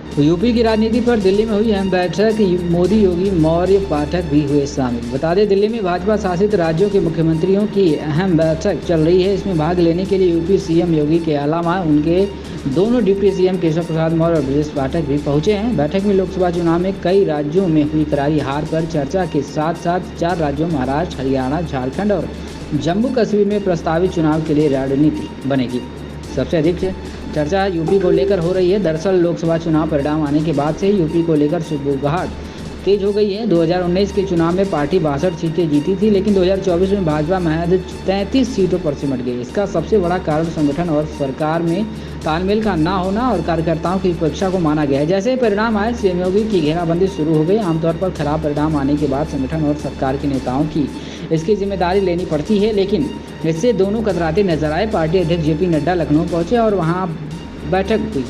तो यूपी की राजनीति पर दिल्ली में हुई अहम बैठक, मोदी, योगी, मौर्य, पाठक भी हुए शामिल। बता दें, दिल्ली में भाजपा शासित राज्यों के मुख्यमंत्रियों की अहम बैठक चल रही है। इसमें भाग लेने के लिए यूपी सीएम योगी के अलावा उनके दोनों डिप्टी सीएम केशव प्रसाद मौर्य और ब्रजेश पाठक भी पहुंचे हैं। बैठक में लोकसभा चुनाव में कई राज्यों में हुई करारी हार पर चर्चा के साथ साथ 4 राज्यों महाराष्ट्र, हरियाणा, झारखंड और जम्मू कश्मीर में प्रस्तावित चुनाव के लिए रणनीति बनेगी। सबसे अधिक चर्चा यूपी को लेकर हो रही है। दरअसल लोकसभा चुनाव परिणाम आने के बाद से यूपी को लेकर सुगबुगाहट तेज हो गई है। 2019 के चुनाव में पार्टी 62 सीटें जीती थी, लेकिन 2024 में भाजपा महज 33 सीटों पर सिमट गई। इसका सबसे बड़ा कारण संगठन और सरकार में तालमेल का ना होना और कार्यकर्ताओं की उपेक्षा को माना गया है। जैसे ही परिणाम आए, सीएम योगी की घेराबंदी शुरू हो गई। आमतौर पर खराब परिणाम आने के बाद संगठन और सरकार के नेताओं की इसकी जिम्मेदारी लेनी पड़ती है, लेकिन इससे दोनों कतराते नजर आए। पार्टी अध्यक्ष जेपी नड्डा लखनऊ पहुंचे और वहां बैठक हुई।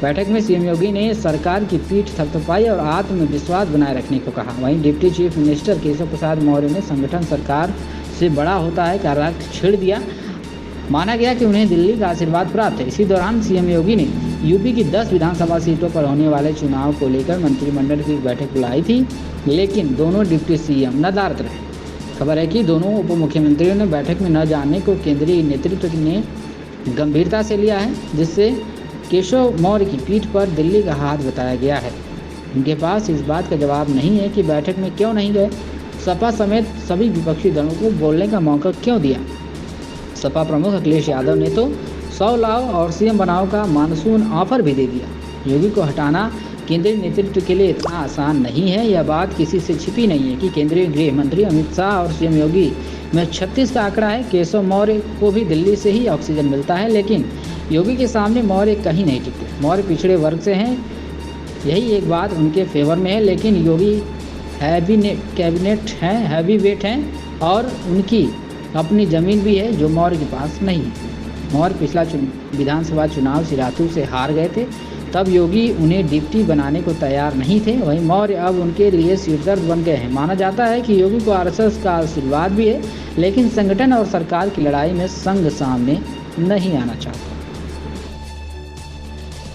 बैठक में सीएम योगी ने सरकार की पीठ थपथपाई और आत्मविश्वास बनाए रखने को कहा। वहीं deputy chief minister Keshav Prasad Maurya ने संगठन सरकार से बड़ा होता है का राग छेड़ दिया। माना गया कि उन्हें दिल्ली का आशीर्वाद प्राप्त है। इसी दौरान सीएम योगी ने यूपी की 10 विधानसभा सीटों पर होने वाले चुनाव को लेकर मंत्रिमंडल की बैठक बुलाई थी, लेकिन दोनों डिप्टी सीएम नदारद रहे। खबर है कि दोनों उप मुख्यमंत्रियों ने बैठक में न जाने को केंद्रीय नेतृत्व ने गंभीरता से लिया है, जिससे केशव मौर्य की पीठ पर दिल्ली का हाथ बताया गया है। उनके पास इस बात का जवाब नहीं है कि बैठक में क्यों नहीं गए। सपा समेत सभी विपक्षी दलों को बोलने का मौका क्यों दिया। सपा प्रमुख अखिलेश यादव ने तो 100 लाओ और सीएम बनाओ का मानसून ऑफर भी दे दिया। योगी को हटाना केंद्रीय नेतृत्व के लिए इतना आसान नहीं है। यह बात किसी से छिपी नहीं है कि केंद्रीय गृह मंत्री अमित शाह और सीएम योगी में 36 का आंकड़ा है। केशव मौर्य को भी दिल्ली से ही ऑक्सीजन मिलता है, लेकिन योगी के सामने मौर्य कहीं नहीं टिकते। मौर्य पिछड़े वर्ग से हैं, यही एक बात उनके फेवर में है, लेकिन योगी कैबिनेट हैं, हैवी वेट हैं और उनकी अपनी ज़मीन भी है जो मौर्य के पास नहीं है। मौर्य पिछला विधानसभा चुनाव सिराथू से हार गए थे, तब योगी उन्हें डिप्टी बनाने को तैयार नहीं थे। वहीं मौर्य अब उनके लिए सिरदर्द बन गए हैं। माना जाता है कि योगी को आरएसएस का आशीर्वाद भी है, लेकिन संगठन और सरकार की लड़ाई में संघ सामने नहीं आना चाहता।